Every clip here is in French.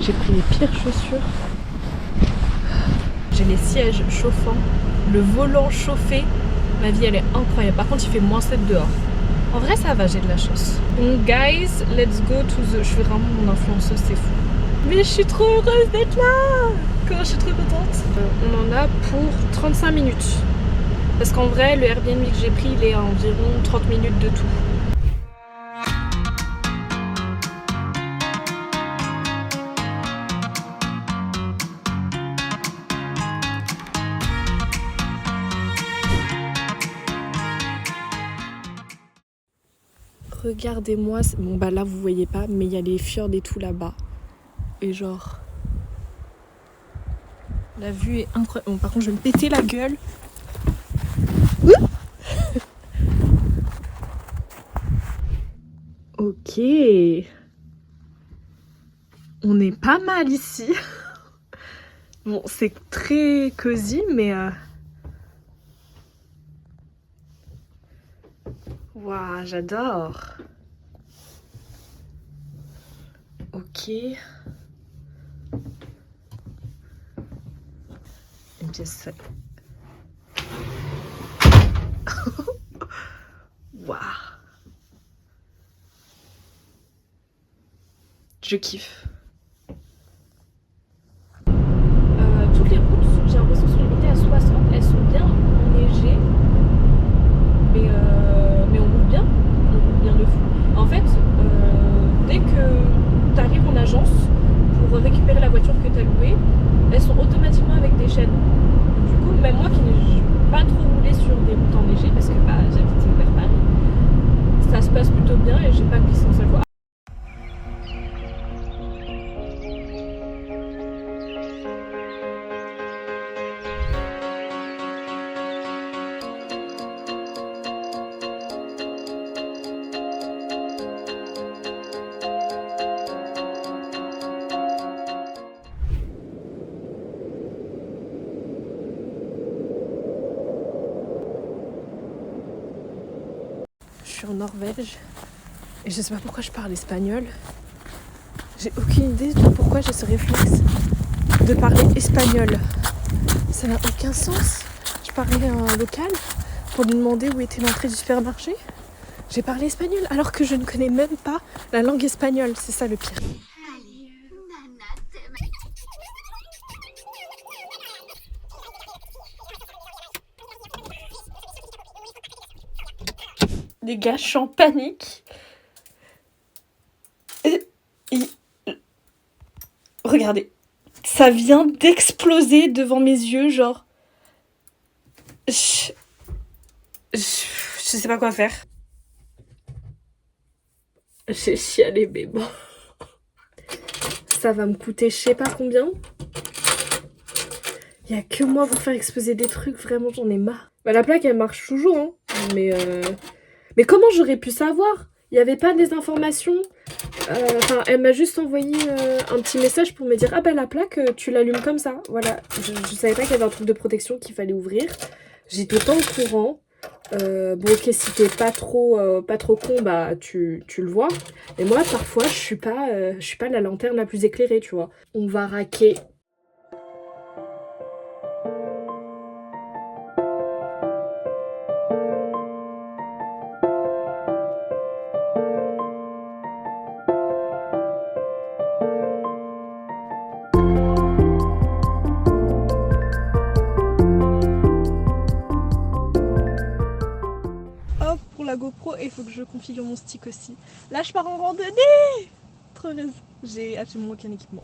J'ai pris les pires chaussures. J'ai les sièges chauffants, le volant chauffé. Ma vie elle est incroyable. Par contre il fait -7 dehors. En vrai ça va, j'ai de la chance. Donc guys, let's go to the... Je suis vraiment mon influenceuse, c'est fou. Mais je suis trop heureuse d'être là. Comment je suis trop contente. On en a pour 35 minutes. Parce qu'en vrai le Airbnb que j'ai pris il est à environ 30 minutes de tout. Regardez-moi, bon bah là vous voyez pas, mais il y a les fjords et tout là-bas. Et genre, la vue est incroyable. Bon, par contre je vais me péter la gueule. Ok. On est pas mal ici. Bon, c'est très cosy, mais... Waouh, j'adore. Ok. Une pièce. Waouh. Je kiffe. Toutes les routes, j'ai l'impression sont limitées à 60. Elles sont bien enneigées. Mais on roule bien. On roule bien de fou. En fait, dès que tu arrives en agence pour récupérer la voiture que tu as louée, elles sont automatiquement avec des chaînes. Du coup, même moi qui n'ai pas trop roulé sur des routes enneigées, parce que bah, j'habite vers Paris, ça se passe plutôt bien et j'ai pas glissé en seule fois. Je suis en Norvège et je sais pas pourquoi je parle espagnol. J'ai aucune idée de pourquoi j'ai ce réflexe de parler espagnol. Ça n'a aucun sens. Je parlais en local pour lui demander où était l'entrée du supermarché. J'ai parlé espagnol alors que je ne connais même pas la langue espagnole. C'est ça le pire. Les gars, je suis en panique. Regardez, ça vient d'exploser devant mes yeux, genre... Je sais pas quoi faire. J'ai chialé, mais bon. Ça va me coûter je sais pas combien. Il y a que moi pour faire exploser des trucs, vraiment j'en ai marre. Bah, la plaque elle marche toujours, hein. Mais comment j'aurais pu savoir? Il n'y avait pas des informations. Enfin, elle m'a juste envoyé un petit message pour me dire « Ah bah la plaque, tu l'allumes comme ça. » Voilà, je savais pas qu'il y avait un truc de protection qu'il fallait ouvrir. J'étais pas au courant. Bon ok, si t'es pas trop con, bah tu le vois. Mais moi, parfois, je suis pas la lanterne la plus éclairée, tu vois. On va raquer. GoPro et il faut que je configure mon stick aussi. Là je pars en randonnée. Trop heureuse. J'ai absolument aucun équipement.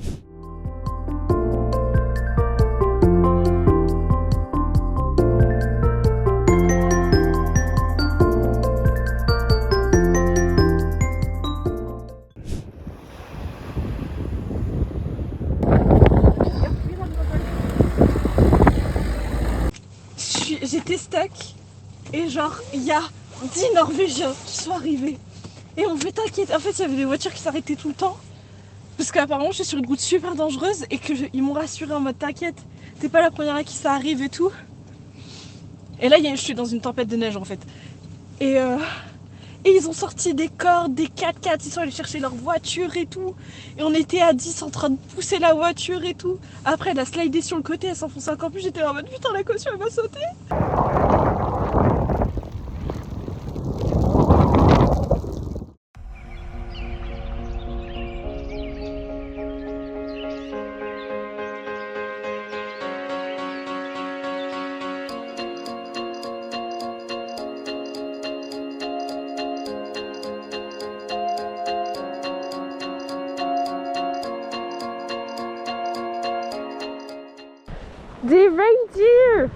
J'étais stuck et genre il y a 10 Norvégiens qui sont arrivés et on fait t'inquiète. En fait il y avait des voitures qui s'arrêtaient tout le temps parce qu'apparemment je suis sur une route super dangereuse et qu'ils m'ont rassuré en mode t'inquiète, t'es pas la première à qui ça arrive et tout. Et là je suis dans une tempête de neige en fait. Et Et ils ont sorti des cordes, des 4x4, ils sont allés chercher leur voiture et tout. Et on était à 10 en train de pousser la voiture et tout. Après, elle a slidé sur le côté, elle s'enfonce encore plus. J'étais en mode putain, la caution, elle va sauter. Des reindeer.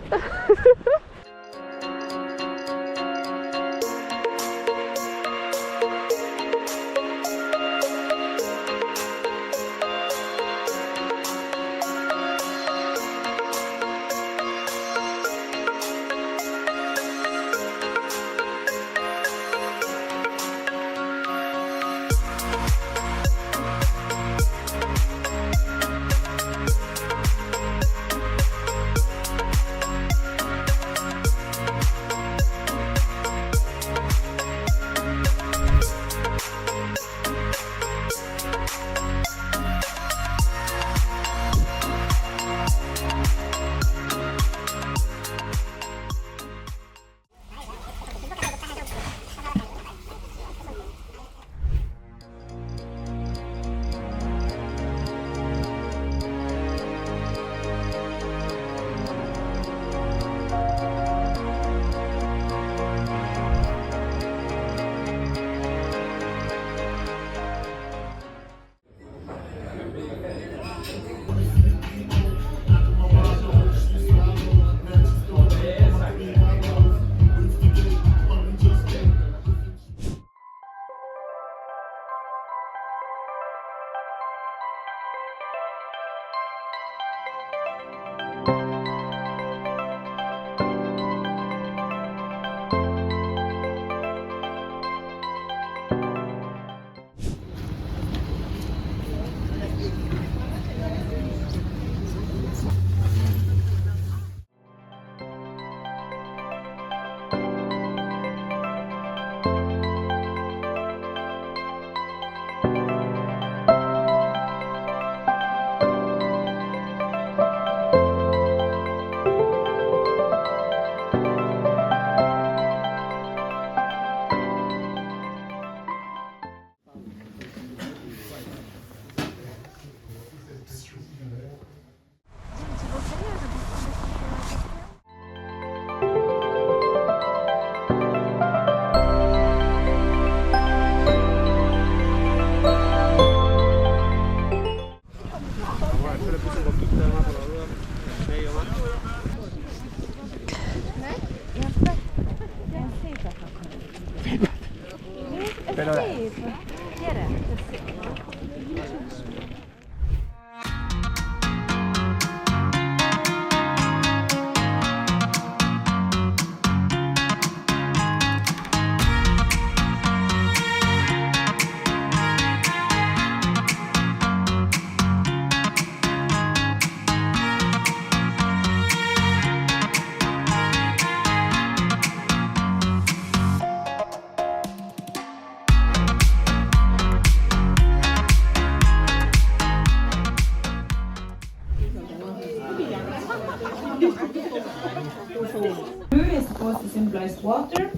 Blue is supposed to symbolize water,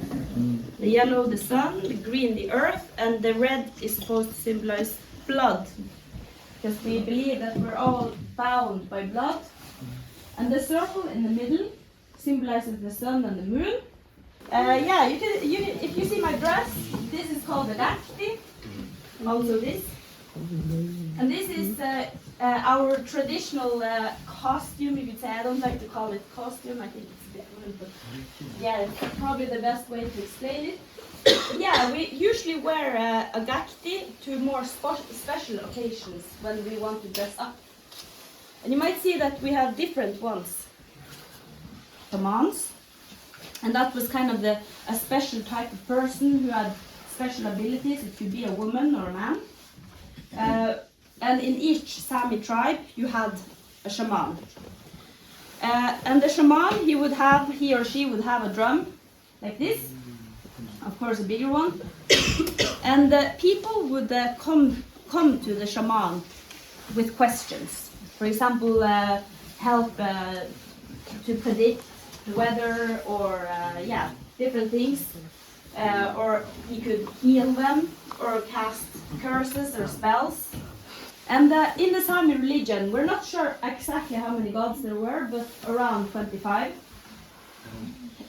the yellow the sun, the green the earth, and the red is supposed to symbolize blood. Because we believe that we're all bound by blood. And the circle in the middle symbolizes the sun and the moon. Yeah, if you see my dress, this is called the Lakti, also this. And this is our traditional costume, you could say. I don't like to call it costume, I think it's different, but yeah, it's probably the best way to explain it. Yeah, we usually wear a gakti to more special occasions when we want to dress up. And you might see that we have different ones. Shamans. And that was kind of a special type of person who had special abilities. It could be a woman or a man. And in each Sami tribe, you had a shaman. And the shaman, he or she would have a drum like this. of course a bigger one. And people would come to the shaman with questions. For example, help to predict the weather, or yeah, different things. Or he could heal them, or cast curses or spells. And in the Sami religion, we're not sure exactly how many gods there were, but around 25.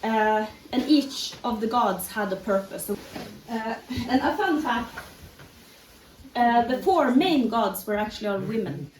And each of the gods had a purpose. And a fun fact, the 4 main gods were actually all women.